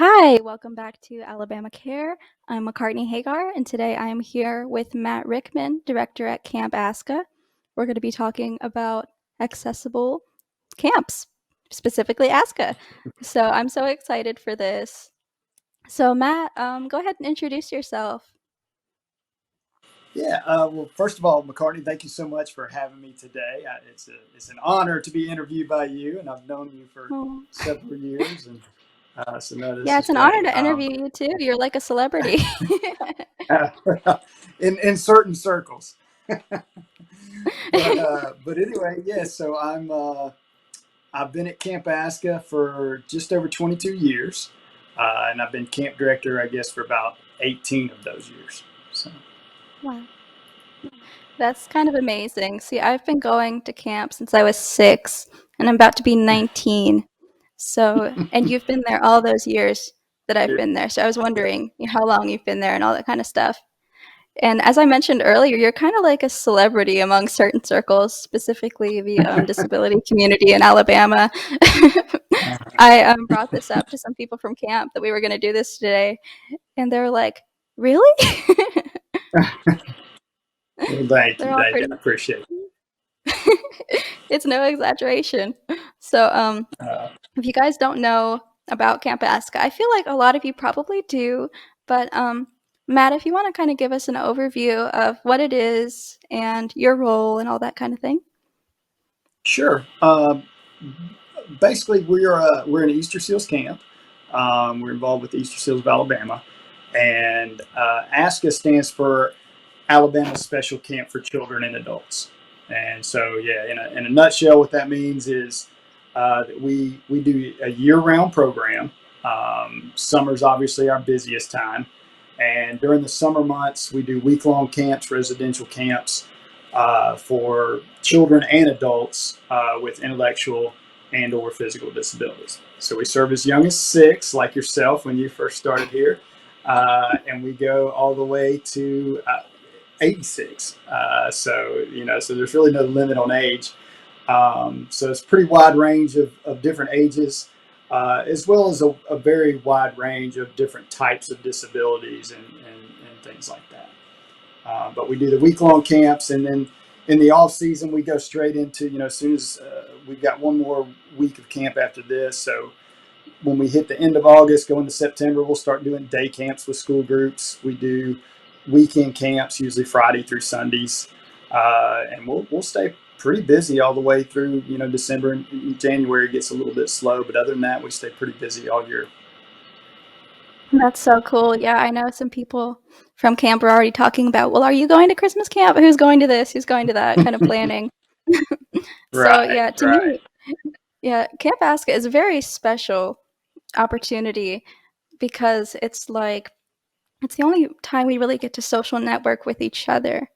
Hi, welcome back to Alabama Care. I'm McCartney Hagar, and today I am here with Matt Rickman, director at Camp Asca. We're going to be talking about accessible camps, specifically Asca. So I'm so excited for this. So Matt, go ahead and introduce yourself. Yeah, well, first of all, McCartney, thank you so much for having me today. It's an honor to be interviewed by you, and I've known you for Oh. several years, and so no, this Yeah, is it's an honor great. to interview you too. You're like a celebrity. In certain circles, but anyway, yeah. So I've been at Camp Asca for just over 22 years, and I've been camp director, I guess, for about 18 of those years. So. Wow. That's kind of amazing. See, I've been going to camp since I was 6, and I'm about to be 19. So, and you've been there all those years that I've Yeah. been there. So I was wondering how long you've been there and all that kind of stuff. And as I mentioned earlier, you're kind of like a celebrity among certain circles, specifically the disability community in Alabama. I brought this up to some people from camp that we were going to do this today, and they were like, "Really?" Well, thank They're you, all thank you. I pretty. appreciate it. It's no exaggeration. So, Uh, if you guys don't know about Camp Asca, I feel like a lot of you probably do, but Matt, if you want to kind of give us an overview of what it is and your role and all that kind of thing. Sure. Basically, we're an Easter Seals camp. We're involved with the Easter Seals of Alabama, and ASCA stands for Alabama Special Camp for Children and Adults. And so, yeah, in a nutshell, what that means is that we do a year-round program. Summer's obviously our busiest time, and during the summer months, we do week-long camps, residential camps for children and adults with intellectual and/or physical disabilities. So we serve as young as 6, like yourself when you first started here, and we go all the way to 86. So there's really no limit on age. So it's a pretty wide range of different ages, as well as a very wide range of different types of disabilities and things like that. But we do the week-long camps, and then in the off season we go straight into, as soon as we've got one more week of camp after this. So when we hit the end of August, go into September, we'll start doing day camps with school groups. We do weekend camps, usually Friday through Sundays, and we'll stay pretty busy all the way through. December and January gets a little bit slow, but other than that, we stay pretty busy all year. That's so cool. Yeah, I know some people from camp are already talking about, well, are you going to Christmas camp? Who's going to this? Who's going to that? Kind of planning. So, Right, yeah, to right. me, yeah, Camp Asca is a very special opportunity because it's like it's the only time we really get to social network with each other.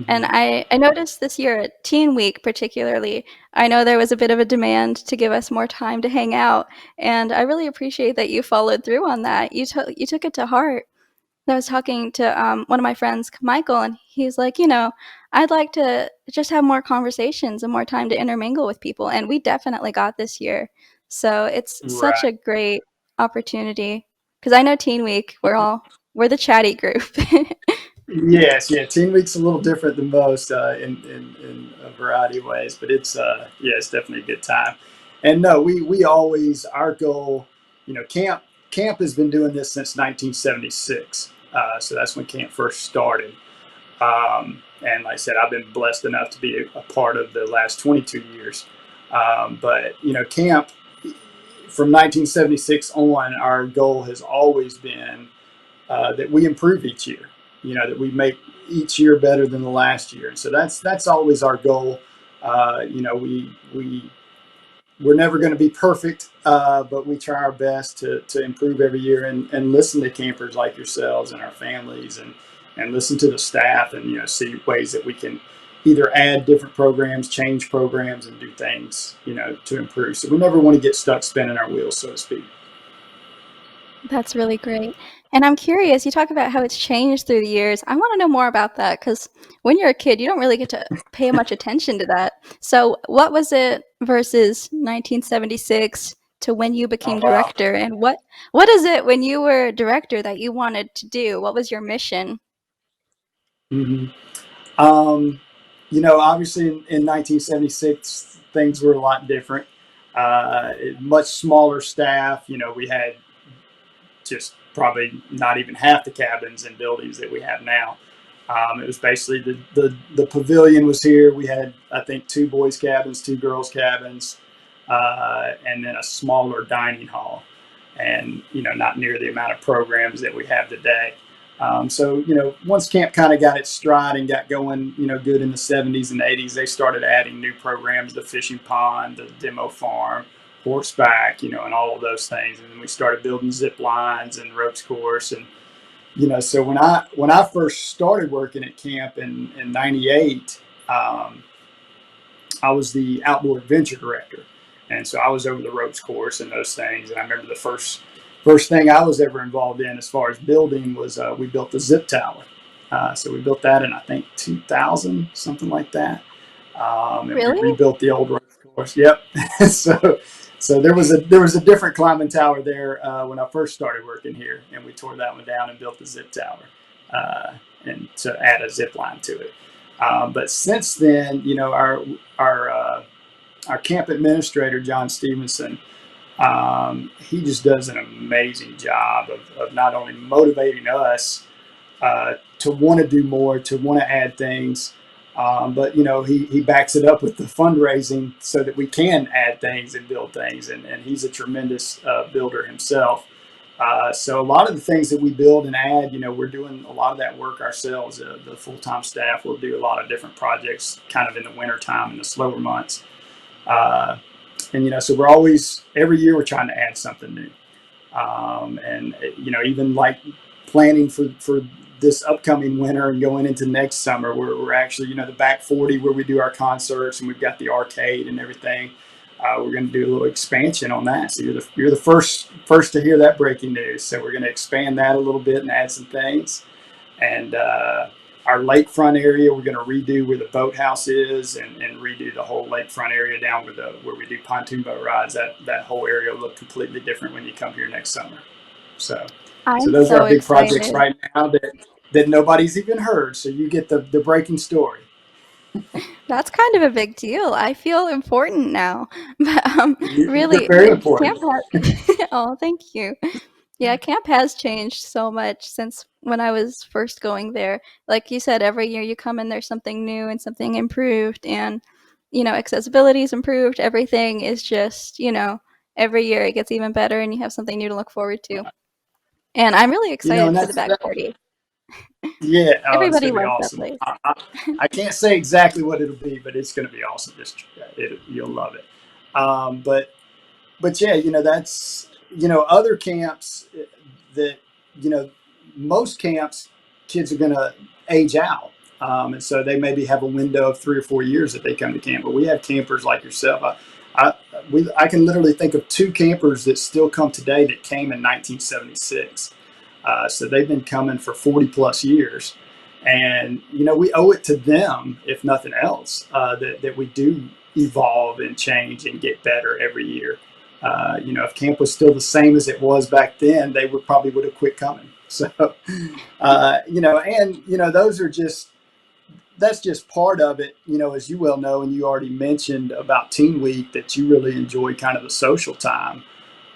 And Mm-hmm. I noticed this year at Teen Week particularly, I know there was a bit of a demand to give us more time to hang out, and I really appreciate that you followed through on that. You took it to heart. I was talking to one of my friends, Michael, and he's like, I'd like to just have more conversations and more time to intermingle with people, and we definitely got this year. So it's such Right. a great opportunity because I know Teen Week, we're the chatty group. Yes, yeah. Teen Week's a little different than most in a variety of ways, but it's definitely a good time. And no, we always our goal, camp has been doing this since 1976, so that's when camp first started. And like I said, I've been blessed enough to be a part of the last 22 years. But camp from 1976 on, our goal has always been that we improve each year. That we make each year better than the last year, and so that's always our goal. We're never going to be perfect, but we try our best to improve every year and listen to campers like yourselves and our families and listen to the staff and see ways that we can either add different programs, change programs, and do things to improve. So we never want to get stuck spinning our wheels, so to speak. That's really great. And I'm curious, you talk about how it's changed through the years. I want to know more about that because when you're a kid, you don't really get to pay much attention to that. So, what was it versus 1976 to when you Oh became wow. director, and what is it when you were director that you wanted to do? What was your mission? hmm Um, obviously in 1976 things were a lot different. Much smaller staff. We had just probably not even half the cabins and buildings that we have now. It was basically the pavilion was here. We had, I think, two boys' cabins, two girls' cabins, and then a smaller dining hall. And, not near the amount of programs that we have today. So, once camp kind of got its stride and got going, good in the 70s and 80s, they started adding new programs, the fishing pond, the demo farm, horseback, and all of those things. And then we started building zip lines and ropes course. And, so when I first started working at camp in '98, I was the outdoor adventure director, and so I was over the ropes course and those things. And I remember the first thing I was ever involved in as far as building was we built the zip tower. So we built that in I think 2000, something like that, and we Really? rebuilt the old ropes course. Yep. so so there was a different climbing tower there when I first started working here, and we tore that one down and built the zip tower, uh, and to add a zip line to it. But since then, our our camp administrator John Stevenson, he just does an amazing job of not only motivating us to want to do more, to want to add things, but he backs it up with the fundraising so that we can add things and build things, and he's a tremendous builder himself. So a lot of the things that we build and add, we're doing a lot of that work ourselves. The full-time staff will do a lot of different projects kind of in the winter time in the slower months. Uh, and, so we're always, every year we're trying to add something new. And, even like planning for this upcoming winter and going into next summer, we're actually, the back 40 where we do our concerts and we've got the arcade and everything. We're going to do a little expansion on that. So you're the first to hear that breaking news. So we're going to expand that a little bit and add some things. And our lakefront area, we're going to redo where the boathouse is, and redo the whole lakefront area down where we do pontoon boat rides. That whole area will look completely different when you come here next summer. So, so I'm those are so our big projects excited. right now that nobody's even heard. So you get the breaking story. That's kind of a big deal. I feel important now. But You're really, very important. camp oh, thank you. Yeah, camp has changed so much since when I was first going there. Like you said, every year you come in, there's something new and something improved, and accessibility is improved. Everything is just, every year it gets even better, and you have something new to look forward to. And I'm really excited And for the back 40. yeah, oh, it's Everybody gonna be loves that awesome. place. I can't say exactly what it'll be, but it's gonna be awesome. You'll love it. But yeah, that's other camps that you know most camps kids are going to age out, and so they maybe have a window of 3 or 4 years that they come to camp. But we have campers like yourself. I, I can literally think of two campers that still come today that came in 1976. So they've been coming for 40 plus years. And, we owe it to them, if nothing else, that we do evolve and change and get better every year. If camp was still the same as it was back then, they would have quit coming. So, those are that's just part of it. As you well know, and you already mentioned about Teen Week, that you really enjoy kind of the social time,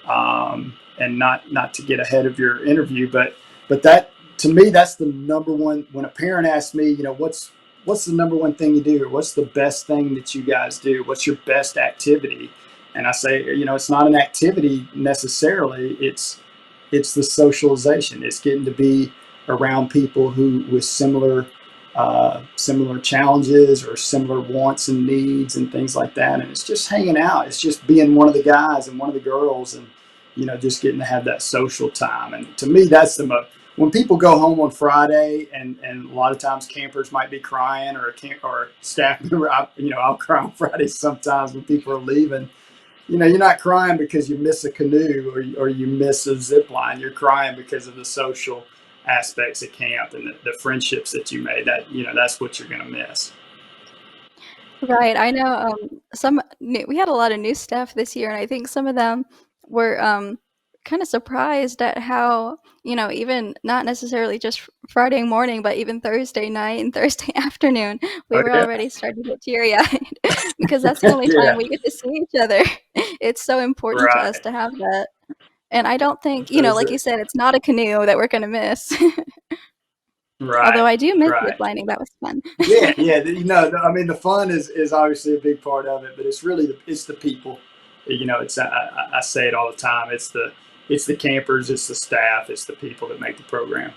and not to get ahead of your interview, but that to me that's the number one. When a parent asks me, what's the number one thing you do, or what's the best thing that you guys do, what's your best activity, and I say, it's not an activity necessarily. It's the socialization. It's getting to be around people who with similar challenges or similar wants and needs and things like that. And it's just hanging out. It's just being one of the guys and one of the girls, and just getting to have that social time. And to me, that's the most. When people go home on Friday, and a lot of times campers might be crying, or or staff member, I'll cry on Fridays sometimes when people are leaving. You're not crying because you miss a canoe, or you miss a zip line. You're crying because of the social aspects of camp and the friendships that you made. That's what you're going to miss. Right, I know, we had a lot of new staff this year, and I think some of them were kind of surprised at how, even not necessarily just Friday morning, but even Thursday night and Thursday afternoon, we Oh were yeah, already starting to get teary eyed because that's the only time yeah, we get to see each other. It's so important to us right. to have that. And I don't think, Those like are you said, it's not a canoe that we're going to miss. Although right, I do miss zip right. lining. That was fun. Yeah, yeah. I mean, the fun is obviously a big part of it, but it's really it's the people. It's I say it all the time. It's the campers, it's the staff, it's the people that make the program.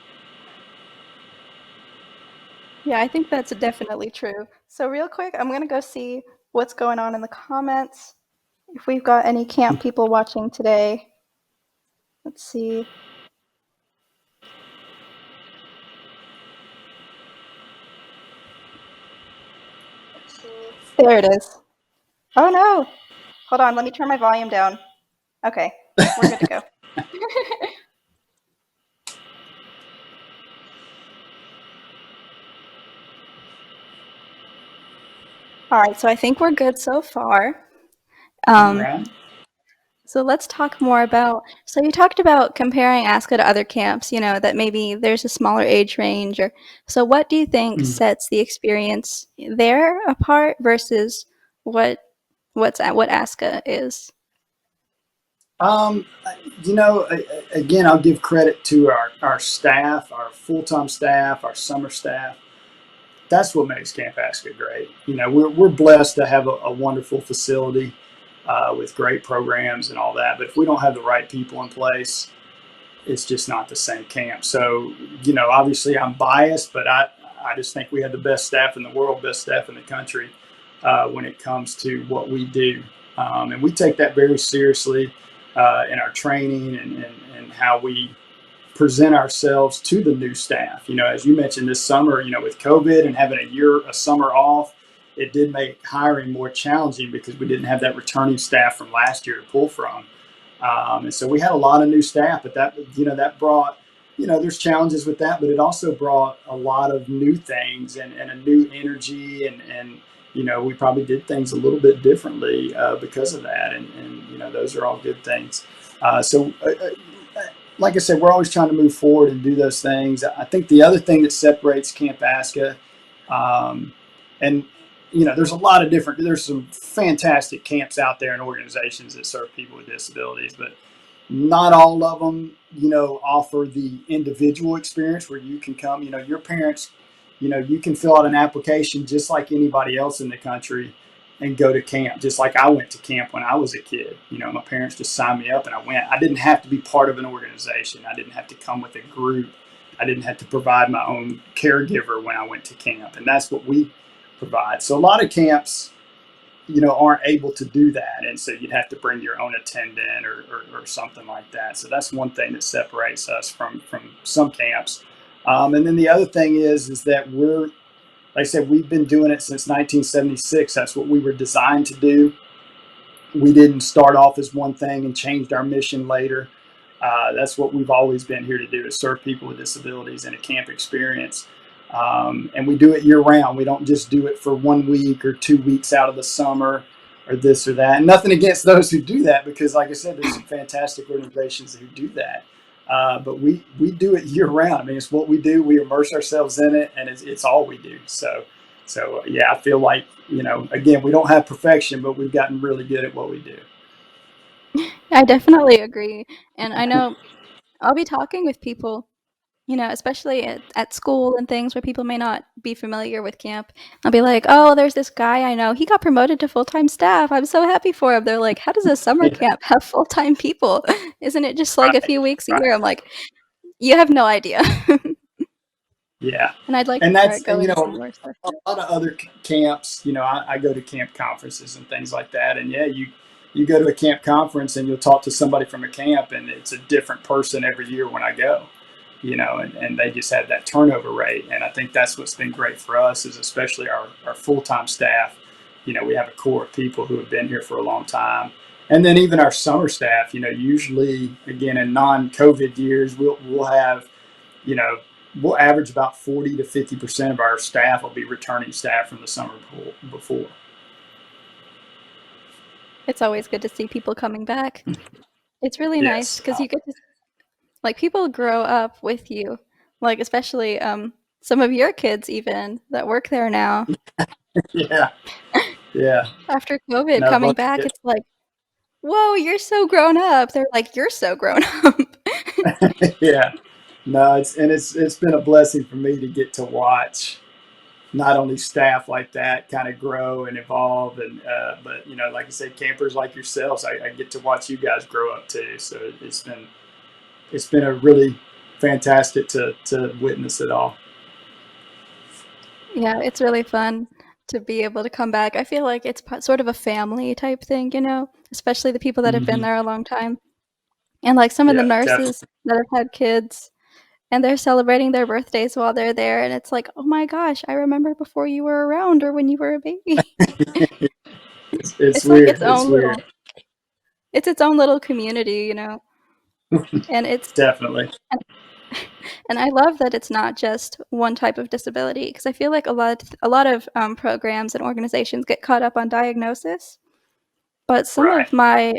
Yeah, I think that's definitely true. So, real quick, I'm going to go see what's going on in the comments. If we've got any camp people watching today, let's see. There it is. Oh no! Hold on, let me turn my volume down. Okay, we're good to go. All right, so I think we're good so far. All Um, right. so let's talk more about. So you talked about comparing ASCA to other camps. That maybe there's a smaller age range, or so. What do you think Mm. sets the experience there apart versus what what ASCA is? Um, again, I'll give credit to our staff, our full time staff, our summer staff. That's what makes Camp Asca great. We're blessed to have a wonderful facility with great programs and all that. But if we don't have the right people in place, it's just not the same camp. So, obviously I'm biased, but I just think we have the best staff in the world, best staff in the country when it comes to what we do. And we take that very seriously in our training and how we present ourselves to the new staff. As you mentioned this summer, with COVID and having a summer off, it did make hiring more challenging because we didn't have that returning staff from last year to pull from. And so we had a lot of new staff, but that brought, there's challenges with that, but it also brought a lot of new things and a new energy and we probably did things a little bit differently because of that. And those are all good things. Like I said, we're always trying to move forward and do those things. I think the other thing that separates Camp Asca, um, and there's some fantastic camps out there and organizations that serve people with disabilities, but not all of them, offer the individual experience where you can come, your parents, you can fill out an application just like anybody else in the country and go to camp. Just like I went to camp when I was a kid. My parents just signed me up and I went. I didn't have to be part of an organization. I didn't have to come with a group. I didn't have to provide my own caregiver when I went to camp. And that's what we provide. So a lot of camps, aren't able to do that. And so you'd have to bring your own attendant or something like that. So that's one thing that separates us from some camps. And then the other thing is that like I said, we've been doing it since 1976. That's what we were designed to do. We didn't start off as one thing and changed our mission later. That's what we've always been here to do, is serve people with disabilities in a camp experience. And we do it year round. We don't just do it for 1 week or 2 weeks out of the summer or this or that. And nothing against those who do that, because like I said, there's some fantastic organizations who do that. But we do it year round. I mean, it's what we do. We immerse ourselves in it, and it's all we do. So yeah, I feel like, again, we don't have perfection, but we've gotten really good at what we do. I definitely agree. And I know I'll be talking with people, especially at school and things where people may not be familiar with camp. I'll be like, oh, there's this guy I know. He got promoted to full time staff. I'm so happy for him. They're like, how does a summer Yeah, camp have full time people? Isn't it just like a right, few weeks a right. year? I'm like, you have no idea. Yeah, And I'd like to and start that's going to some more stuff. a lot of other camps. I go to camp conferences and things like that, and yeah, you go to a camp conference and you'll talk to somebody from a camp, and it's a different person every year when I go. And they just have that turnover rate, and I think that's what's been great for us, is especially our full time staff. We have a core of people who have been here for a long time. And then even our summer staff, usually again in non-COVID years, we'll have you know, we'll average about 40 to 50% of our staff will be returning staff from the summer before. It's always good to see people coming back. It's really nice Yes. because you get to like people grow up with you, like especially some of your kids even that work there now. Yeah. Yeah. After COVID No, coming both. back, it's like, whoa, you're so grown up. They're like, you're so grown up. Yeah. No, it's been a blessing for me to get to watch not only staff like that kind of grow and evolve, and but like I said, campers like yourselves, I get to watch you guys grow up too. So it's been a really fantastic to witness it all. Yeah, it's really fun to be able to come back. I feel like it's sort of a family type thing, especially the people that have been Hmm. there a long time. And like some of the Yeah, definitely. nurses that have had kids and they're celebrating their birthdays while they're there. And it's like, oh my gosh, I remember before you were around or when you were a baby. It's It's like weird. It's weird. it's its own little community. And it's, Definitely. and I love that it's not just one type of disability because I feel like a lot of programs and organizations get caught up on diagnosis. But some Right. of my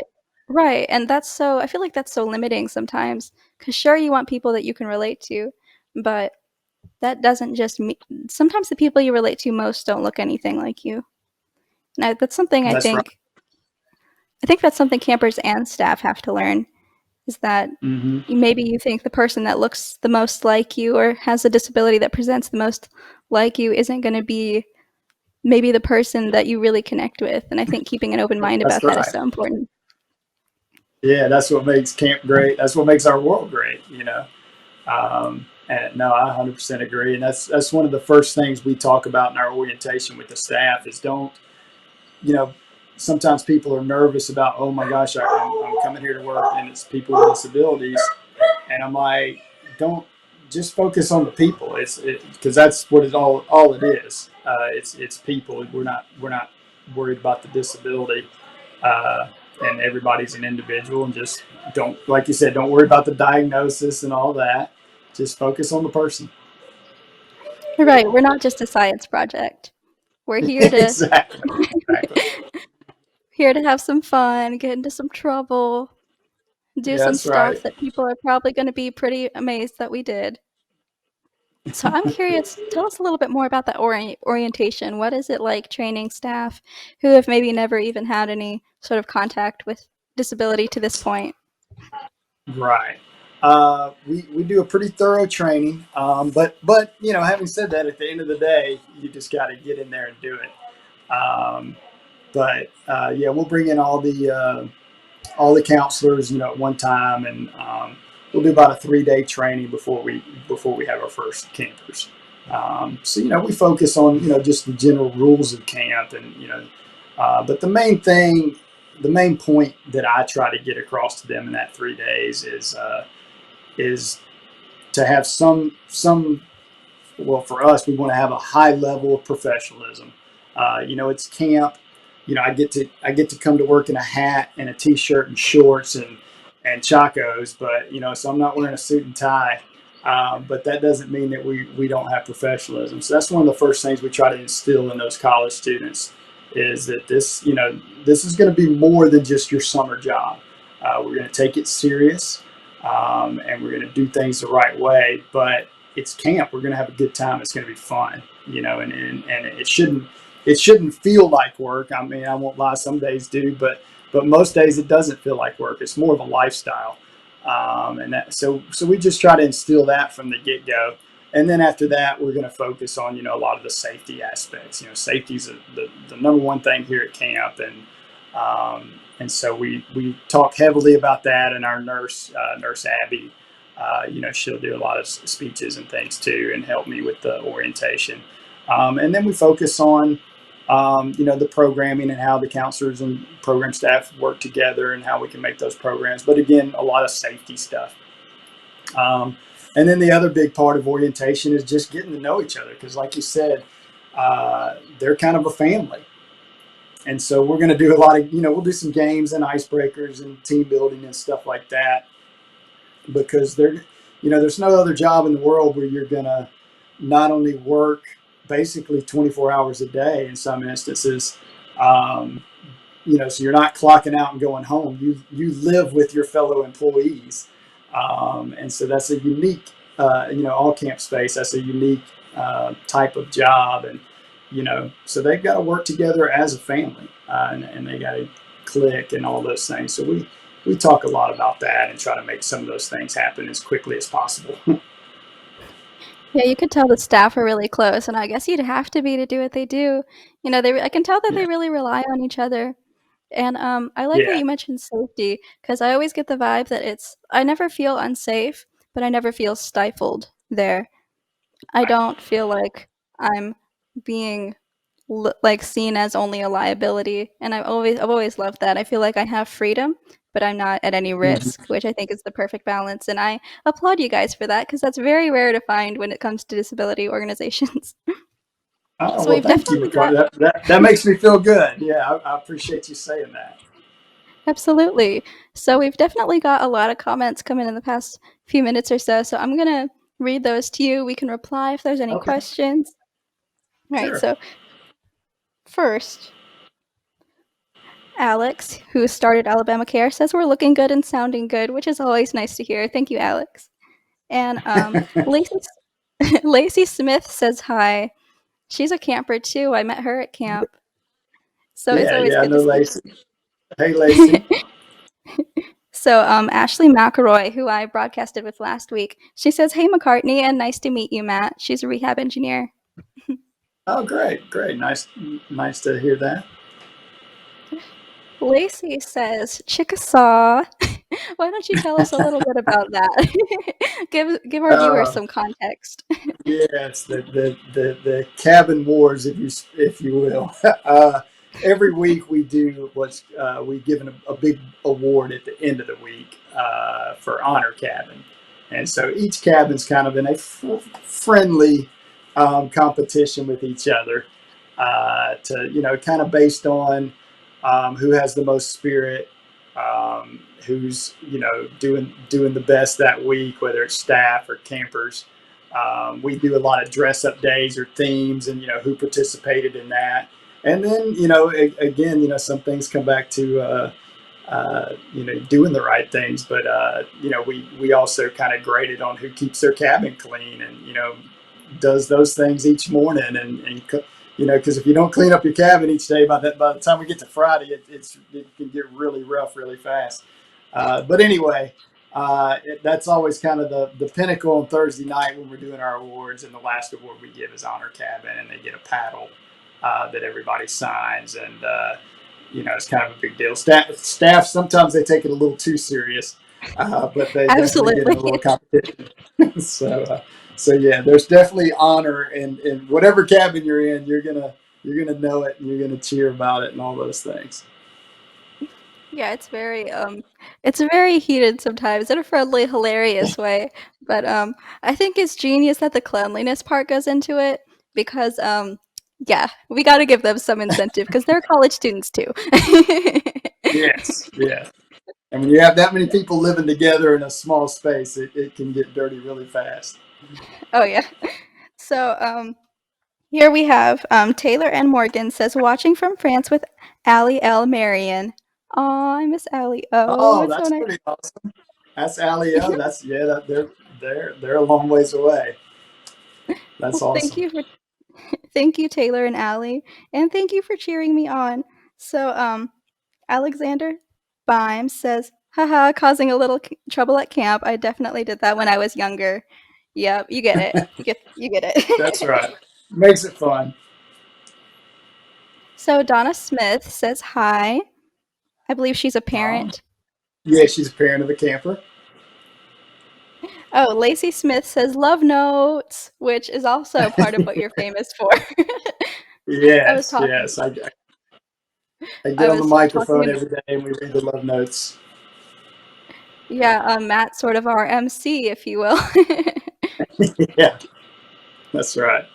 right, and I feel like that's so limiting sometimes. Because sure, you want people that you can relate to, but that doesn't just mean sometimes the people you relate to most don't look anything like you. And that's something I That's right. think I think that's something campers and staff have to learn is that Hmm. maybe you think the person that looks the most like you or has a disability that presents the most like you isn't going to be maybe the person that you really connect with. And I think keeping an open mind That's about that is right. so important. Yeah, that's what makes camp great. That's what makes our world great. And no, I 100% agree. And that's one of the first things we talk about in our orientation with the staff is don't, you know, sometimes people are nervous about, oh my gosh, I'm coming here to work and it's people with disabilities. And I'm like, don't just focus on the people. Because that's what all it is. It's people. We're not worried about the disability. Uh, and everybody's an individual, and just don't, like you said, don't worry about the diagnosis and all that. Just focus on the person. Right, we're not just a science project. We're here to Exactly. Exactly. here to have some fun, get into some trouble, do Yeah, some that's right. stuff that people are probably going to be pretty amazed that we did. So I'm curious, tell us a little bit more about that orientation. What is it like training staff who have maybe never even had any sort of contact with disability to this point? Right. We do a pretty thorough training, but having said that, at the end of the day, you just got to get in there and do it. But yeah, we'll bring in all the counselors, at one time, and we'll do about a 3-day training before we have our first campers. So we focus on just the general rules of camp, and but the main point that I try to get across to them in that 3 days is to have some well, for us, we want to have a high level of professionalism. It's camp. I get to come to work in a hat and a t-shirt and shorts and chacos, but so I'm not wearing a suit and tie. But that doesn't mean that we don't have professionalism. So that's one of the first things we try to instill in those college students is that this is going to be more than just your summer job. We're going to take it serious, and we're going to do things the right way. But it's camp. We're going to have a good time. It's going to be fun, and it shouldn't feel like work. I mean, I won't lie. Some days do, but most days it doesn't feel like work. It's more of a lifestyle, and so we just try to instill that from the get go. And then after that, we're going to focus on a lot of the safety aspects. Safety is the number one thing here at camp, and so we talk heavily about that. And our nurse Abby, she'll do a lot of speeches and things too, and help me with the orientation. And then we focus on, the programming and how the counselors and program staff work together and how we can make those programs. But again, a lot of safety stuff. Um, and then the other big part of orientation is just getting to know each other because, like you said, they're kind of a family. And so we're going to do a lot of, we'll do some games and icebreakers and team building and stuff like that because there's no other job in the world where you're going to not only work basically 24 hours a day in some instances, um, so you're not clocking out and going home. You live with your fellow employees, and so that's a unique, all camp space. That's a unique type of job, and so they've got to work together as a family, and they got to click and all those things. So we talk a lot about that and try to make some of those things happen as quickly as possible. Yeah, you could tell the staff are really close, and I guess you'd have to be to do what they do. I can tell that Yeah, they really rely on each other. And I like that yeah, you mentioned safety because I always get the vibe that I never feel unsafe, but I never feel stifled there. I right. don't feel like I'm being like seen as only a liability, and I've always loved that. I feel like I have freedom, but I'm not at any Mm-hmm. risk, which I think is the perfect balance. And I applaud you guys for that because that's very rare to find when it comes to disability organizations. Oh So well, we've thank you, definitely got McCartney. That makes me feel good. Yeah, I appreciate you saying that. absolutely. So we've definitely got a lot of comments coming in the past few minutes or so. So I'm gonna read those to you. We can reply if there's any Okay, questions. All right. sure. So first, Alex, who started Alabama Care, says we're looking good and sounding good, which is always nice to hear. Thank you, Alex. And Lacey Lacey Smith says hi. She's a camper too. I met her at camp, so it's Yeah, always yeah, I good to know see. Lacey. Hey, Lacey. So Ashley McElroy, who I broadcasted with last week, she says, "Hey McCartney, and nice to meet you, Matt." She's a rehab engineer. Oh, great, great. Nice to hear that. Lacey says, "Chickasaw." Why don't you tell us a little bit about that? Give our viewers Uh, some context. yes, the cabin wars, if you will. Every week we do we give a big award at the end of the week for honor cabin, and so each cabin's kind of in a friendly competition with each other to kind of based on who has the most spirit, who's doing the best that week, whether it's staff or campers. We do a lot of dress up days or themes, and who participated in that. And then again, some things come back to doing the right things, but we also kind of graded on who keeps their cabin clean and does those things each morning, and because if you don't clean up your cabin each day, by the time we get to Friday, it can get really rough really fast. But anyway, that's always kind of the pinnacle on Thursday night when we're doing our awards, and the last award we give is honor cabin, and they get a paddle that everybody signs, and it's kind of a big deal. Staff sometimes they take it a little too serious, but they definitely get in Absolutely. a little competition. so, so yeah, there's definitely honor in whatever cabin you're in. You're gonna know it, and you're gonna cheer about it, and all those things. Yeah, it's very heated sometimes in a friendly, hilarious way. But I think it's genius that the cleanliness part goes into it because yeah, we got to give them some incentive because they're college students too. Yes, yes. And when you have that many people living together in a small space, it can get dirty really fast. Oh yeah. So here we have Taylor N. Morgan says watching from France with Ali L. Marion. Oh, I miss Ali. Oh, Oh, it's so that's nice. pretty awesome. That's Alio. That's yeah. They're a long ways away. That's Well, awesome. thank you, Taylor and Ali, and thank you for cheering me on. So, Alexander Bimes says, haha, causing a little trouble at camp. I definitely did that when I was younger. Yep, you get it. You get That's it. right. Makes it fun. So Donna Smith says hi. I believe she's a Oh, parent. yeah. She's a parent of a camper. Oh, Lacey Smith says love notes, which is also part of what you're famous for. I was Yes, talking yes. I I get on the was talking microphone about every day and we read the love notes. yeah, Matt's sort of our MC, if you will. Yeah, that's right.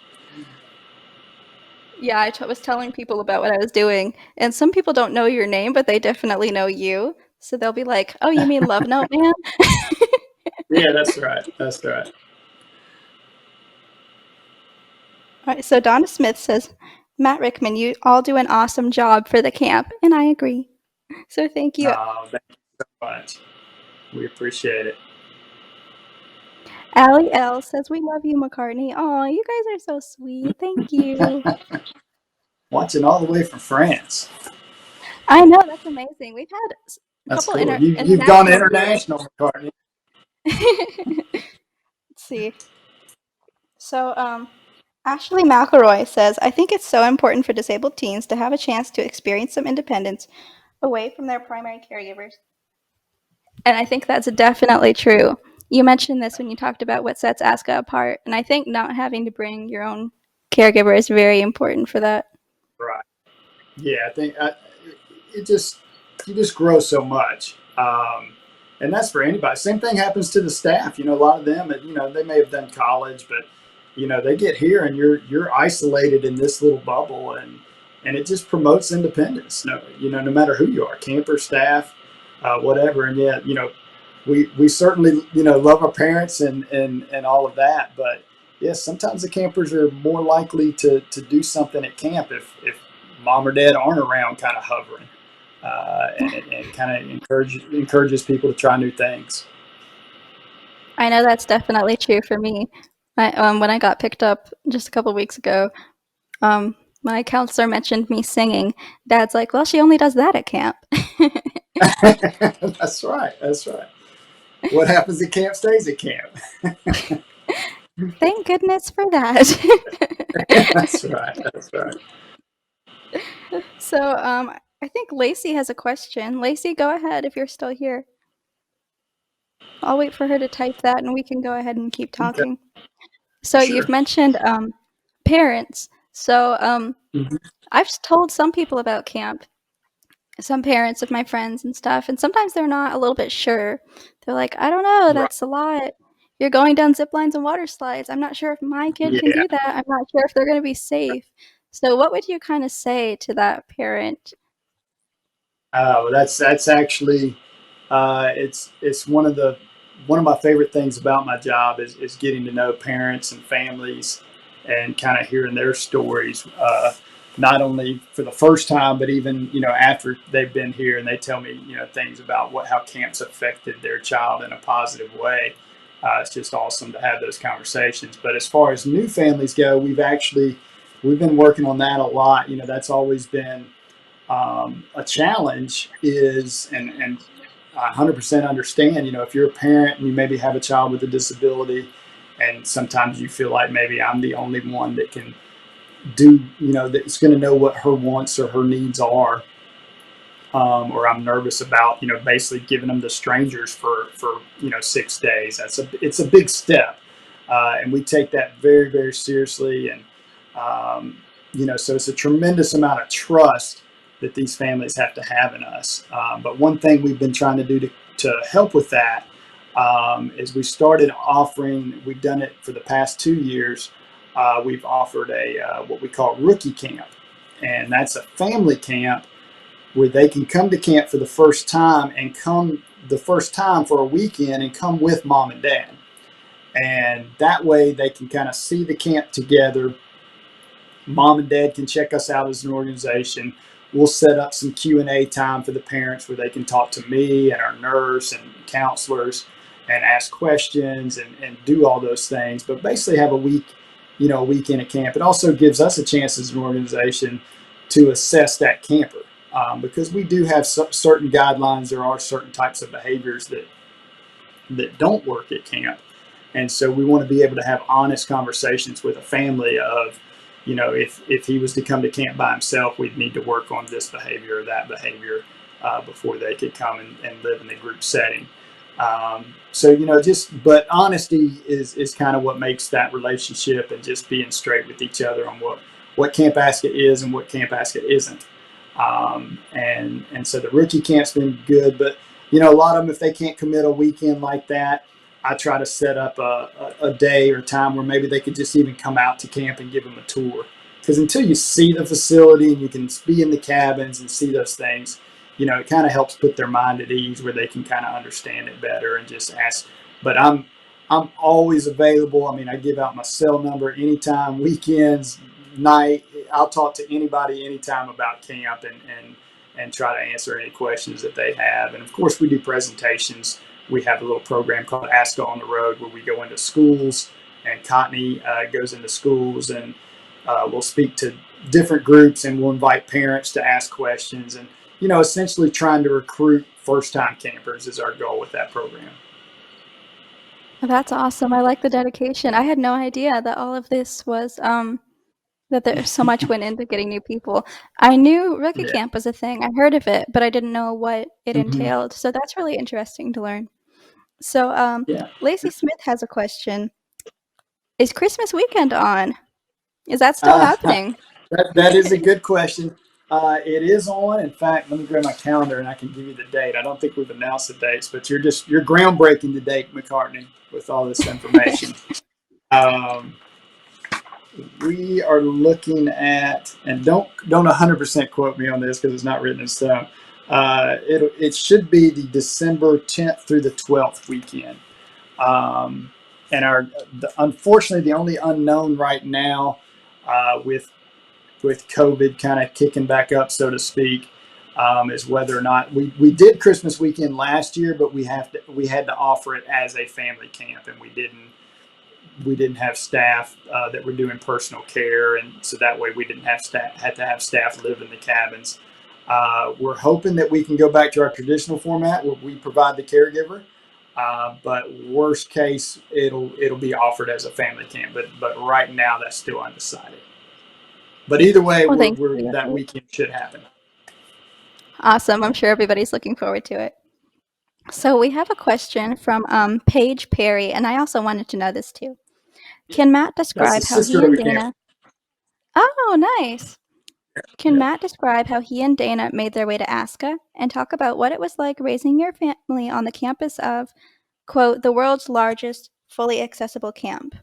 Yeah, was telling people about what I was doing, and some people don't know your name, but they definitely know you. So they'll be like, "Oh, you mean Love Note Man?" Yeah, that's right. That's right. All right, so Donna Smith says, Matt Rickman, you all do an awesome job for the camp, and I agree. So thank you. Thank you so much. We appreciate it. Allie L says, "We love you, McCartney." Oh, you guys are so sweet. Thank you. Watching all the way from France. I know, that's amazing. We've had a That's couple cool. You've gone international viewers. international, McCartney. Let's see. So, Ashley McElroy says, "I think it's so important for disabled teens to have a chance to experience some independence away from their primary caregivers." And I think that's definitely true. You mentioned this when you talked about what sets ASCA apart, and I think not having to bring your own caregiver is very important for that. Right. Yeah, I think it just you just grow so much, and that's for anybody. Same thing happens to the staff. A lot of them, they may have done college, but they get here and you're isolated in this little bubble, and it just promotes independence. No matter who you are, camper, staff, whatever. And yet, we certainly love our parents and all of that, but yes, sometimes the campers are more likely to do something at camp if mom or dad aren't around, kind of hovering, and kind of encourages people to try new things. I know that's definitely true for me. When I got picked up just a couple weeks ago, my counselor mentioned me singing. Dad's like, "Well, she only does that at camp." That's right. That's right. What happens at camp stays at camp. Thank goodness for that. That's right. That's right. So, I think Lacey has a question. Lacey, go ahead if you're still here. I'll wait for her to type that and we can go ahead and keep Okay. talking. So, you've Sure. mentioned parents. So, Mhm. I've told some people about camp, some parents of my friends and stuff, and sometimes they're not a little bit sure. They're like, "I don't know, Right. that's a lot. You're going down zip lines and water slides. I'm not sure if my kid can Yeah. do that. I'm not sure if they're going to be safe." So, what would you kind of say to that parent? That's actually it's one of my favorite things about my job is getting to know parents and families and kind of hearing their stories, not only for the first time but even after they've been here and they tell me things about how camps affected their child in a positive way. It's just awesome to have those conversations. But as far as new families go, we've been working on that a lot. That's always been a challenge is, and I 100% understand, if you're a parent and you maybe have a child with a disability, and sometimes you feel like maybe I'm the only one that can do, that's going to know what her wants or her needs are. Or I'm nervous about, basically giving them to strangers for 6 days. It's a big step, and we take that very very seriously. And so it's a tremendous amount of trust that these families have to have in us. But one thing we've been trying to do to help with that is we started offering. We've done it for the past 2 years. We've offered a what we call rookie camp, and that's a family camp where they can come to camp for the first time and come the first time for a weekend and come with mom and dad. And that way they can kind of see the camp together. Mom and dad can check us out as an organization. We'll set up some Q&A time for the parents where they can talk to me and our nurse and counselors and ask questions and do all those things. But basically have a weekend at camp. It also gives us a chance as an organization to assess that camper, because we do have certain guidelines. There are certain types of behaviors that don't work at camp, and so we want to be able to have honest conversations with a family of, if he was to come to camp by himself, we'd need to work on this behavior or that behavior before they could come and live in the group setting. But honesty is kind of what makes that relationship, and just being straight with each other on what Camp ASCA is and what Camp ASCA isn't. And so the rookie camp's been good, but a lot of them, if they can't commit a weekend like that, I try to set up a day or time where maybe they could just even come out to camp and give them a tour. Because until you see the facility and you can be in the cabins and see those things, it kind of helps put their mind at ease where they can kind of understand it better and just ask. But I'm always available. I mean, I give out my cell number anytime, weekends, night. I'll talk to anybody anytime about camp and try to answer any questions that they have. And of course, we do presentations. We have a little program called Asca on the Road where we go into schools, and Cotney goes into schools, and we'll speak to different groups, and we'll invite parents to ask questions. And, essentially trying to recruit first-time campers is our goal with that program. That's awesome. I like the dedication. I had no idea that all of this was, that there so much went into getting new people. I knew Rookie Yeah. Camp was a thing. I heard of it, but I didn't know what it Mm-hmm. entailed. So that's really interesting to learn. So, Yeah. Lacey Smith has a question. Is Christmas weekend on? Is that still Uh, happening? that is a good question. It is on. In fact, let me grab my calendar and I can give you the date. I don't think we've announced the dates, but you're groundbreaking the date, McCartney, with all this information. Um, we are looking at, and don't 100% quote me on this because it's not written in stone. It should be the December 10th through the 12th weekend. And unfortunately, the only unknown right now, with COVID kind of kicking back up, so to speak, is whether or not we did Christmas weekend last year, but we had to offer it as a family camp, and we didn't have staff that were doing personal care, and so that way we didn't had to have staff live in the cabins. We're hoping that we can go back to our traditional format where we provide the caregiver. But worst case, it'll be offered as a family camp. But right now, that's still undecided. But either way, Well, thanks for we're the that update. weekend should happen. Awesome. I'm sure everybody's looking forward to it. So we have a question from Paige Perry, and I also wanted to know this too. Can Matt That's the describe how he sister of and a camper. Dana? Oh, nice. Can Yep. Matt describe how he and Dana made their way to Asca and talk about what it was like raising your family on the campus of, quote, the world's largest fully accessible camp?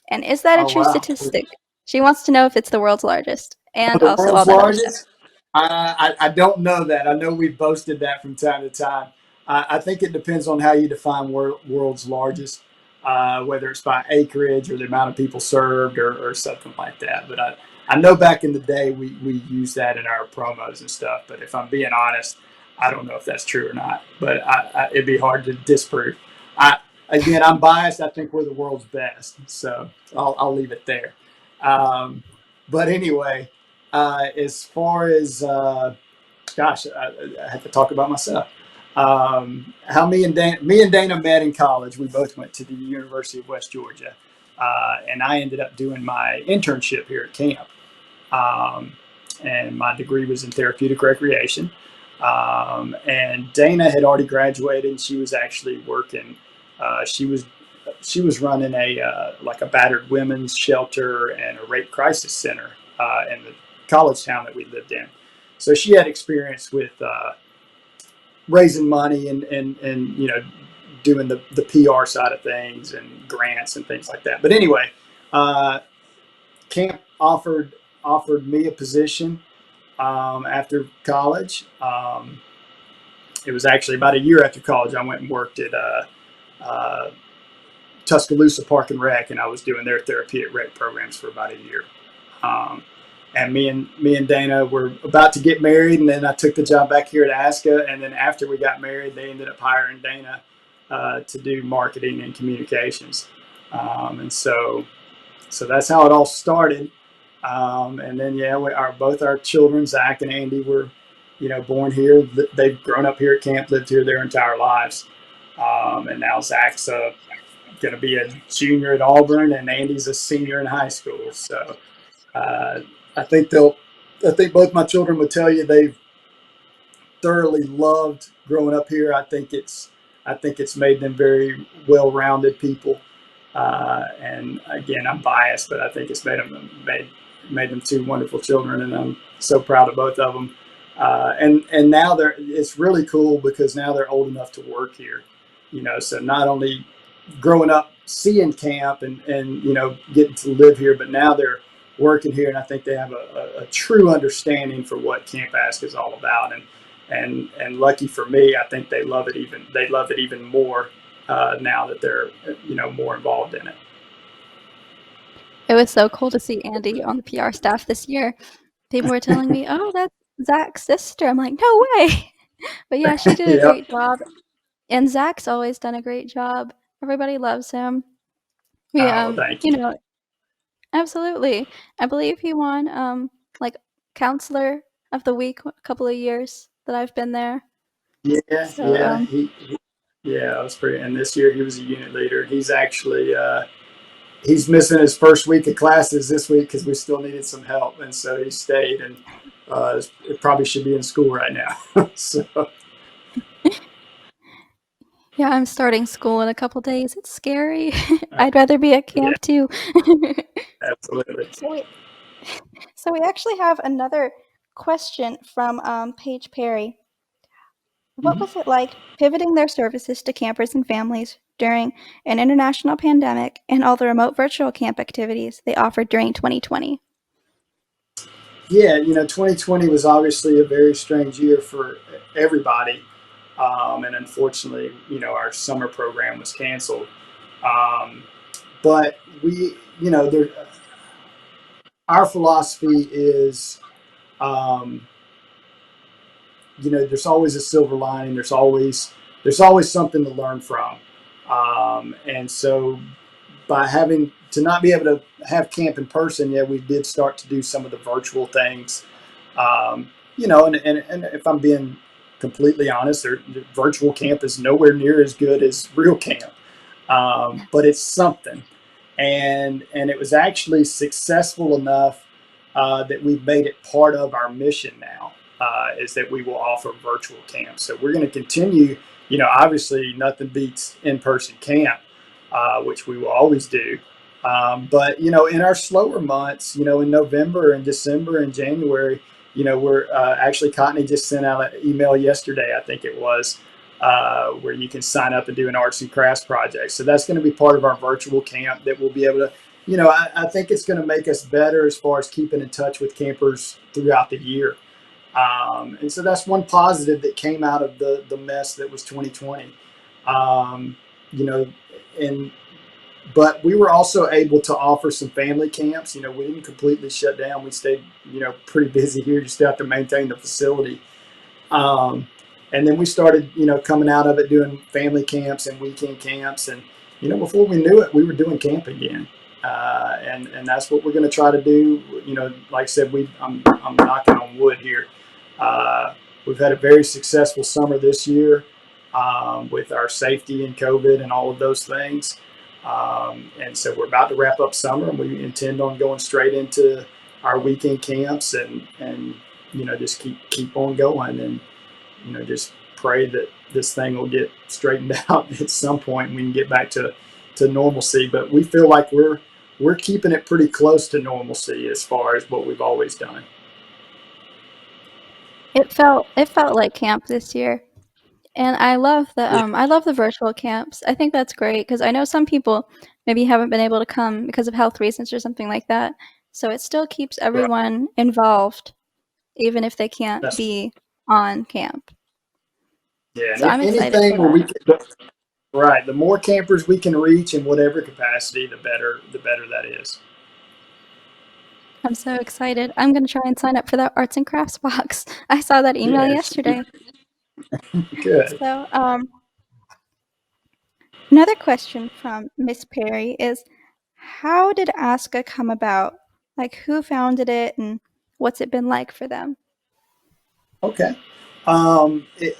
And is that a Oh true wow. statistic? She wants to know if it's the world's largest Oh, and the also all world's that other stuff. largest? I don't know that. I know we've boasted that from time to time. I think it depends on how you define world's largest, whether it's by acreage or the amount of people served or something like that. But I know back in the day we used that in our promos and stuff. But if I'm being honest, I don't know if that's true or not. But it'd be hard to disprove. I Again, I'm biased. I think we're the world's best, so I'll leave it there. Um, but anyway, as far as gosh, I have to talk about myself. How me and Dana met in college. We both went to the University of West Georgia, and I ended up doing my internship here at camp. Um, and my degree was in therapeutic recreation. And Dana had already graduated, and she was actually working. She was running like a battered women's shelter and a rape crisis center in the college town that we lived in. So she had experience with raising money and doing the PR side of things and grants and things like that. But anyway, uh, camp offered me a position after college. It was actually about a year after college. I went and worked at uh, Tuscaloosa Park and Rec, and I was doing their therapeutic rec programs for about a year. Um, and me and Dana were about to get married, and then I took the job back here at ASCA. And then after we got married, they ended up hiring Dana to do marketing and communications. And so that's how it all started. And then yeah, both our children, Zach and Andy, were born here. They've grown up here at camp, lived here their entire lives. And now Zach's going to be a junior at Auburn, and Andy's a senior in high school. So uh, I think I think both my children would tell you they've thoroughly loved growing up here. I think it's made them very well-rounded people. And again, I'm biased, but I think it's made them two wonderful children, and I'm so proud of both of them. And now it's really cool because now they're old enough to work here. So not only growing up seeing camp and getting to live here, but now they're working here, and I think they have a true understanding for what Camp Ask is all about. And lucky for me, I think they love it even more now that they're more involved in it. It was so cool to see Andy on the PR staff this year. People were telling me, "Oh, that's Zach's sister." I'm like, "No way!" But yeah, she did a Yep. great job, and Zach's always done a great job. Everybody loves him. We, Oh, well, thank you you. know, absolutely. I believe he won, like, Counselor of the Week a couple of years that I've been there. Yeah, So, yeah, yeah, that was pretty. And this year he was a unit leader. He's actually he's missing his first week of classes this week because we still needed some help, and so he stayed, and it probably should be in school right now. So yeah, I'm starting school in a couple days. It's scary. I'd rather be at yeah, camp too. absolutely. So we so we actually have another question from Paige Perry. What Mhm. was it like pivoting their services to campers and families during an international pandemic and all the remote virtual camp activities they offered during 2020? Yeah, 2020 was obviously a very strange year for everybody, and unfortunately, our summer program was canceled. Um, but our philosophy is, um, there's always a silver lining. There's always something to learn from, and so by having to not be able to have camp in person, yeah, we did start to do some of the virtual things. And if I'm being completely honest, virtual camp is nowhere near as good as real camp, but it's something. And it was actually successful enough that we've made it part of our mission now. Is that we will offer virtual camp. So we're going to continue. Obviously, nothing beats in-person camp, which we will always do. But in our slower months, in November and December and January, we're actually Cottney just sent out an email yesterday, I think it was, where you can sign up and do an arts and crafts project. So that's going to be part of our virtual camp that we'll be able to. I think it's going to make us better as far as keeping in touch with campers throughout the year. And so that's one positive that came out of the mess that was 2020. Um, you know, and but we were also able to offer some family camps. We didn't completely shut down. We stayed, pretty busy here just to have to maintain the facility. And then we started, coming out of it doing family camps and weekend camps. And, before we knew it, we were doing camp again. And that's what we're going to try to do. Like I said, I'm knocking on wood here. We've had a very successful summer this year with our safety and COVID and all of those things. And so we're about to wrap up summer, and we intend on going straight into our weekend camps and just keep on going, and just pray that this thing will get straightened out at some point and we can get back to normalcy. But we feel like we're keeping it pretty close to normalcy as far as what we've always done. It felt like camp this year. And Yeah, I love the virtual camps. I think that's great because I know some people maybe haven't been able to come because of health reasons or something like that. So it still keeps right. everyone involved, even if they can't That's be on camp. yeah. So I'm excited Anything for where that. we can, right. The more campers we can reach in whatever capacity, the better. The better that is. I'm so excited. I'm going to try and sign up for that arts and crafts box. I saw that email Yeah, yesterday. good. So, another question from Miss Perry is, how did ASCA come about? Like, who founded it and what's it been like for them? Okay. It,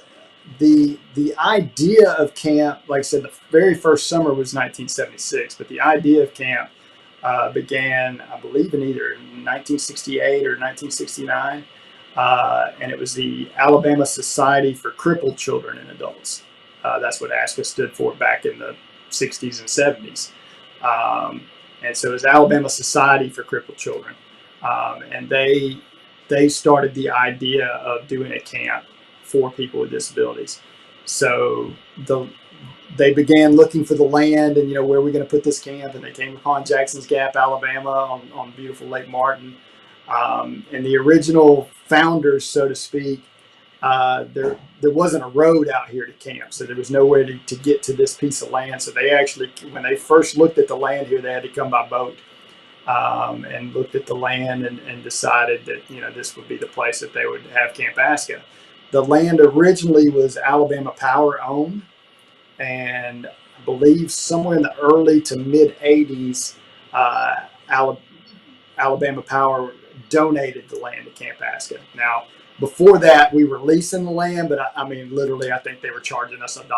the idea of camp, like I said, the very first summer was 1976, but the idea of camp began, I believe, in either 1968 or 1969, and it was the Alabama Society for Crippled Children and Adults. That's what ASCA stood for back in the 60s and 70s. And so it was Alabama Society for Crippled Children, and they started the idea of doing a camp for people with disabilities. So they began looking for the land and where are we going to put this camp, and they came upon Jackson's Gap, Alabama, on beautiful Lake Martin. And the original founders, so to speak, there wasn't a road out here to camp, so there was nowhere to get to this piece of land. So they actually, when they first looked at the land here, they had to come by boat. and looked at the land and decided that this would be the place that they would have Camp Asca. The land originally was Alabama Power owned, and I believe somewhere in the early to mid '80s, uh, Alabama Power donated the land to Camp Asca. Now, before that, we were leasing the land, but I mean, literally, I think they were charging us $1,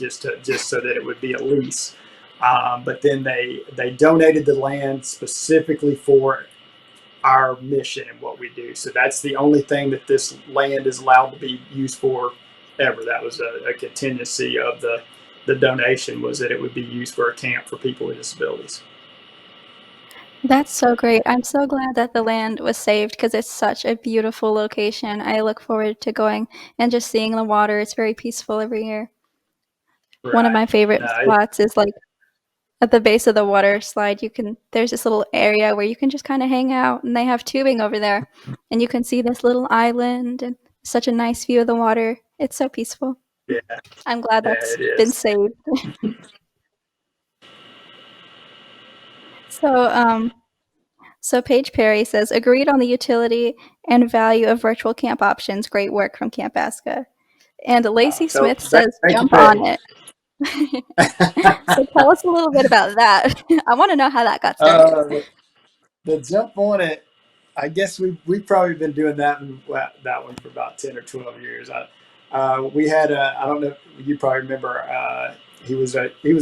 just so that it would be a lease. But then they donated the land specifically for our mission and what we do. So that's the only thing that this land is allowed to be used for ever. That was a contingency of the donation, was that it would be used for a camp for people with disabilities. That's so great. I'm so glad that the land was saved because it's such a beautiful location. I look forward to going and just seeing the water. It's very peaceful every year. One of Right. my favorite No, spots is like at the base of the water slide. There's this little area where you can just kind of hang out, and they have tubing over there, and you can see this little island and such a nice view of the water. It's so peaceful. yeah, I'm glad yeah, that's it been is. saved. So, so Paige Perry says, agreed on the utility and value of virtual camp options. Great work from Camp Asca. And Lacey So Smith says, thank you, jump on Patty. it. So tell us a little bit about that. I want to know how that got started. uh, the jump on it. I guess we've probably been doing that one for about 10 or 12 years. We had I don't know, you probably remember, he was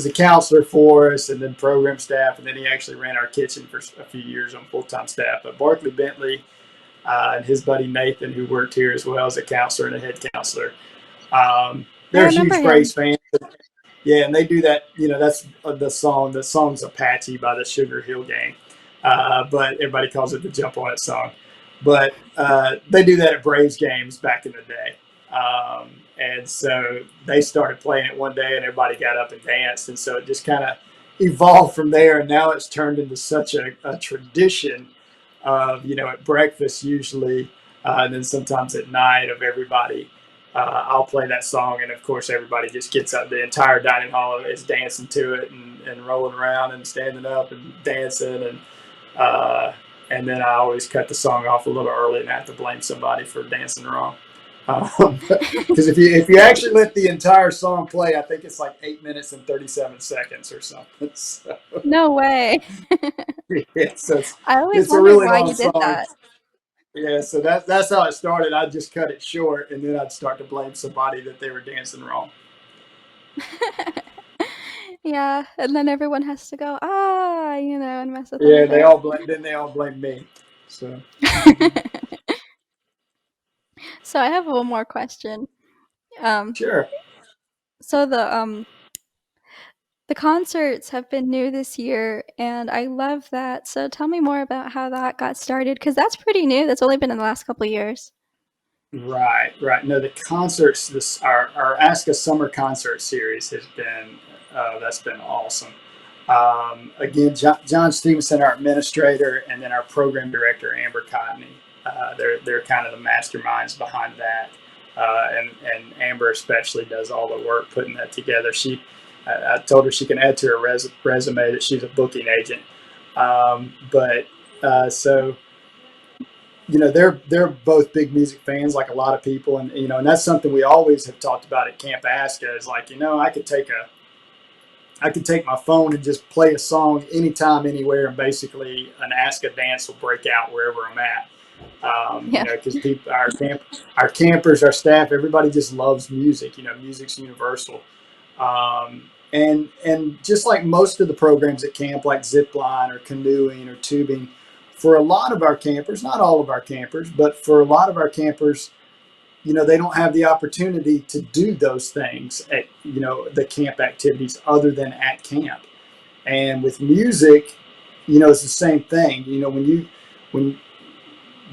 a counselor for us, and then program staff, and then he actually ran our kitchen for a few years on full time staff. But Barkley Bentley, and his buddy Nathan, who worked here as well as a counselor and a head counselor, I they're remember huge Braves him. fans. Yeah, and they do that. That's the song. The song's Apache by the Sugar Hill Gang, but everybody calls it the Jump On It song. But they do that at Braves games back in the day, and so they started playing it one day, and everybody got up and danced, and so it just kind of evolved from there, and now it's turned into such a tradition of at breakfast usually, and then sometimes at night of everybody, I'll play that song, and of course, everybody just gets up. The entire dining hall is dancing to it and rolling around and standing up and dancing, uh, and then I always cut the song off a little early and have to blame somebody for dancing wrong. Because if you actually let the entire song play, I think it's like 8 minutes and 37 seconds or something. So, No way. yeah, so I always it's a wondered really why long you did song. that. Yeah, so that's how it started. I'd just cut it short, and then I'd start to blame somebody that they were dancing wrong. Yeah, and then everyone has to go, and mess with them a Yeah, bit. they all blame me. So So I have one more question. Um, sure. so the concerts have been new this year, and I love that. So tell me more about how that got started, because that's pretty new. That's only been in the last couple of years. Right, right. No, the concerts. Our Asca Summer Concert Series has been that's been awesome. Again, John Stevenson, our administrator, and then our program director Amber Cotney. They're kind of the masterminds behind that, and Amber especially does all the work putting that together. I told her she can add to her resume that she's a booking agent. But so they're both big music fans, like a lot of people, and that's something we always have talked about at Camp Asca is like, I could take my phone and just play a song anytime, anywhere, and basically an Asca dance will break out wherever I'm at. Yeah. Because people, our campers, our staff, everybody just loves music. Music's universal. And just like most of the programs at camp, like zipline or canoeing or tubing, for a lot of our campers, not all of our campers, but for a lot of our campers, they don't have the opportunity to do those things at the camp activities other than at camp. And with music, it's the same thing. When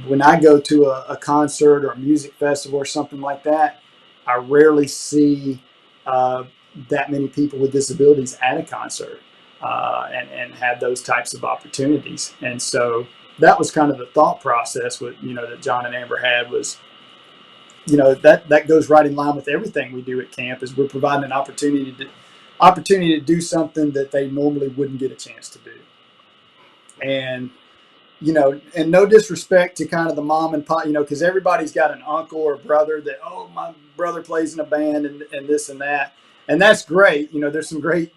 when I go to a concert or a music festival or something like that, I rarely see uh, that many people with disabilities at a concert, and have those types of opportunities. And so that was kind of the thought process that John and Amber had was, that goes right in line with everything we do at camp is we're providing an opportunity to do something that they normally wouldn't get a chance to do. And and no disrespect to kind of the mom and pop, because everybody's got an uncle or brother that, oh, my brother plays in a band and this and that. And that's great. There's some great,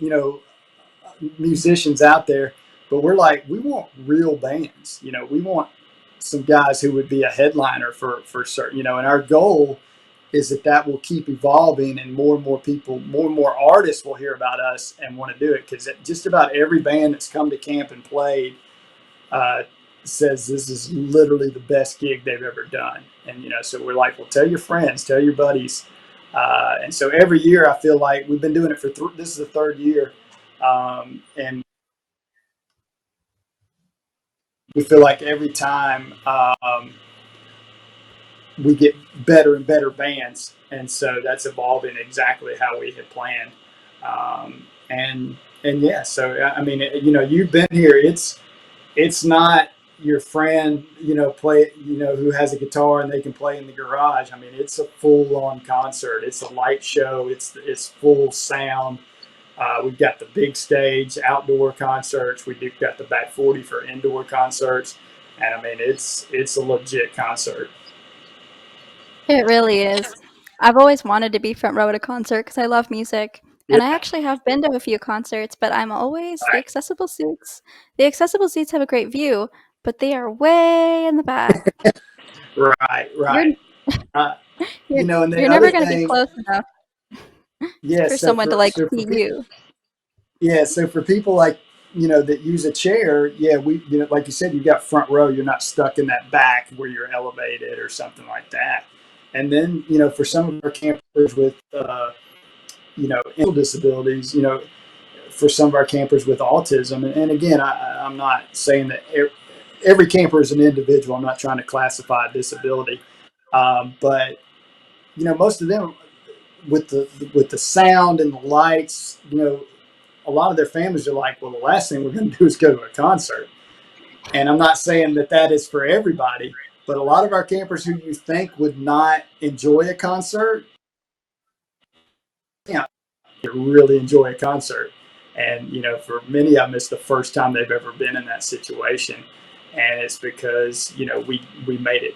musicians out there, but we're like, we want real bands. We want some guys who would be a headliner for certain, and our goal is that will keep evolving, and more people, more and more artists will hear about us and want to do it, because just about every band that's come to camp and played uh, says this is literally the best gig they've ever done. And so we're like, well, tell your friends, tell your buddies. And so every year I feel like we've been doing it for this is the third year, and we feel like every time we get better and better bands, and so that's evolving exactly how we had planned. And yeah, so I mean, you've been here. It's not your friend, play, who has a guitar and they can play in the garage. I mean, it's a full on concert. It's a light show. It's full sound. We've got the big stage, outdoor concerts. We've got the back 40 for indoor concerts, and I mean, it's a legit concert. It really is. I've always wanted to be front row at a concert because I love music, Yeah, and I actually have been to a few concerts, but I'm always the right, accessible seats. The accessible seats have a great view, but they are way in the back. right, You're right. Uh, you're and the you're other never gonna get thing, close enough yeah. for someone to, like, see People, you. yeah, so for people like that use a chair, yeah, we like you said, you got front row. You're not stuck in that back where you're elevated or something like that. And then for some of our campers with mental disabilities, for some of our campers with autism, and again, I'm not saying that every camper is an individual. I'm not trying to classify a disability, but most of them with the sound and the lights, a lot of their families are like, well, the last thing we're going to do is go to a concert. And I'm not saying that is for everybody, but a lot of our campers who you think would not enjoy a concert, yeah, they really enjoy a concert. And for many of them, it's the first time they've ever been in that situation, and it's because we made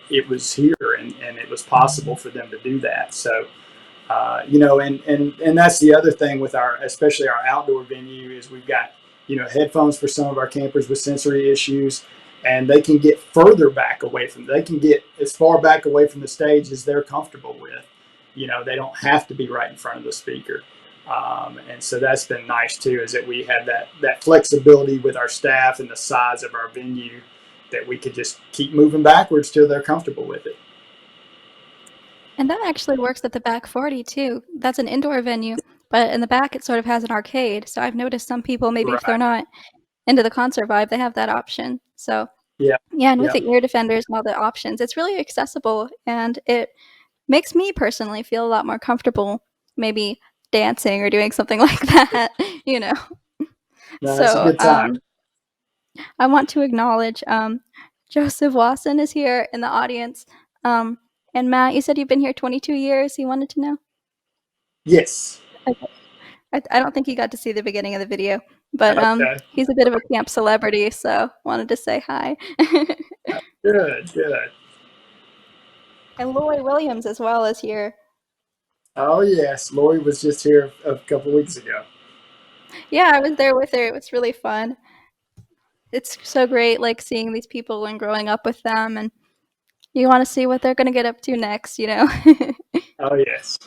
it was here, and it was possible for them to do that. So and that's the other thing with especially our outdoor venue, is we've got headphones for some of our campers with sensory issues, and they can get further back away from. They can get as far back away from the stage as they're comfortable with. They don't have to be right in front of the speaker, and so that's been nice too. Is that we have that flexibility with our staff and the size of our venue, that we could just keep moving backwards till they're comfortable with it. And that actually works at the back 40 too. That's an indoor venue, but in the back it sort of has an arcade. So I've noticed some people, maybe if they're Right. not into the concert vibe, they have that option. So Yeah. yeah, and with Yeah. the ear defenders and all the options, it's really accessible, and it makes me personally feel a lot more comfortable maybe dancing or doing something like that, you know. No, it's a So good time. I want to acknowledge Joseph Wasson is here in the audience. Um, and Matt, you said you've been here 22 years. He wanted to know. Yes. Okay. I don't think he got to see the beginning of the video, but Okay. he's a bit of a camp celebrity, so wanted to say hi. Good. Good. And Lori Williams as well is here. Oh yes, Lori was just here a couple weeks ago. Yeah, I was there with her. It was really fun. It's so great, like seeing these people and growing up with them, and you want to see what they're going to get up to next, you know? Oh yes.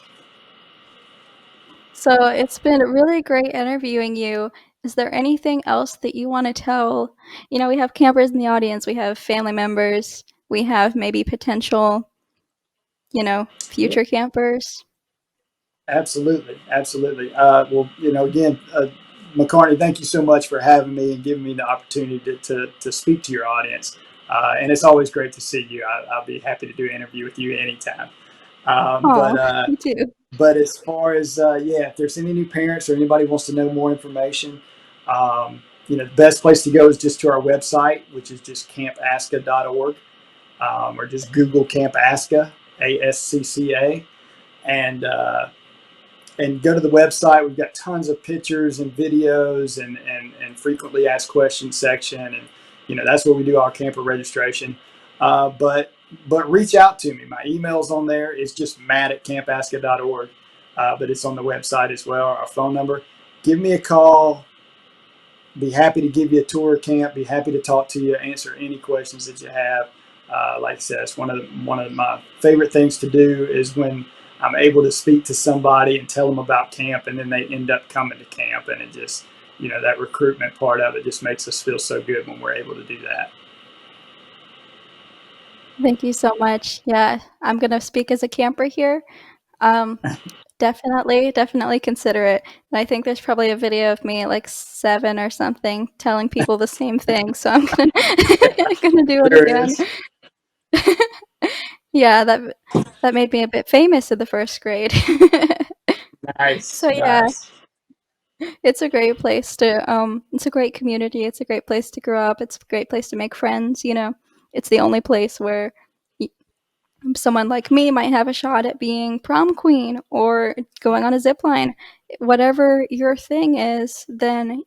So it's been really great interviewing you. Is there anything else that you want to tell? You know, we have campers in the audience, we have family members, we have maybe potential, Yeah, future campers. absolutely, absolutely. Well, again, McCartney, thank you so much for having me and giving me the opportunity to speak to your audience. And it's always great to see you. I'll be happy to do an interview with you anytime. Um, but Oh, uh, me too. but as far as if there's any new parents or anybody wants to know more information, the best place to go is just to our website, which is just campasca.org, or just Google Camp Asca, ASCCA, and and go to the website. We've got tons of pictures and videos and frequently asked questions section. And, that's where we do our camper registration. But reach out to me. My email's on there. It's just matt@campasca.org. But it's on the website as well, our phone number. Give me a call. Be happy to give you a tour of camp. Be happy to talk to you, answer any questions that you have. Like I said, it's one of my favorite things to do is when I'm able to speak to somebody and tell them about camp, and then they end up coming to camp, and it just, that recruitment part of it just makes us feel so good when we're able to do that. Thank you so much. Yeah, I'm gonna speak as a camper here. Um, definitely consider it. And I think there's probably a video of me at like 7 or something telling people the same thing. So I'm gonna gonna do it There again. is. Yeah, that made me a bit famous in the first grade. Nice, So yeah, nice. it's a great place to it's a great community. It's a great place to grow up. It's a great place to make friends. It's the only place where someone like me might have a shot at being prom queen or going on a zip line. Whatever your thing is, then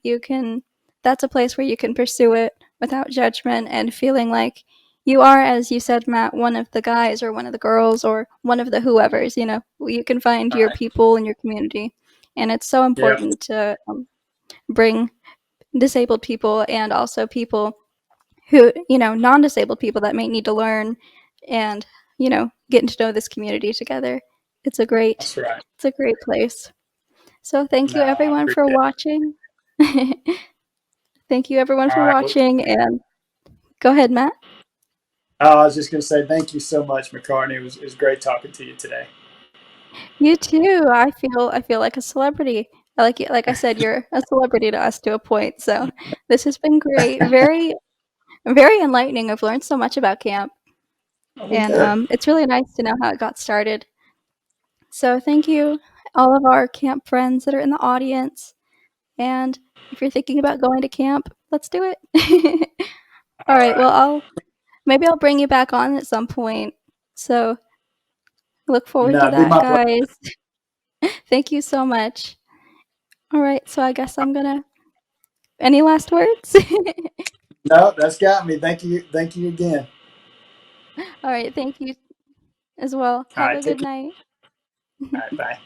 that's a place where you can pursue it without judgment and feeling like you are, as you said, Matt, one of the guys or one of the girls or one of the whoever's. You can find your Right. people in your community. And it's so Yeah, important to bring disabled people and also people who, non-disabled people that may need to learn and, getting to know this community together. It's a great, that's right. it's a great place. So thank No, you I everyone for appreciate it. watching. Thank you everyone All for right. Well, watching and go ahead, Matt. I was just going to say thank you so much, McCartney. It was great talking to you today. You too. I feel like a celebrity. Like I said, you're a celebrity to us to a point. So this has been great. Very enlightening. I've learned so much about camp. Well, And good. it's really nice to know how it got started. So thank you, all of our camp friends that are in the audience. And if you're thinking about going to camp, let's do it. All All right. Well, right. maybe I'll bring you back on at some point. So look forward No, to it'd be that, my pleasure. guys. Thank you so much. All right. So I guess I'm gonna. Any last words? No, that's got me. Thank you. Thank you again. All right. Thank you as well. All Have right. a Take good care. night. All right. Bye.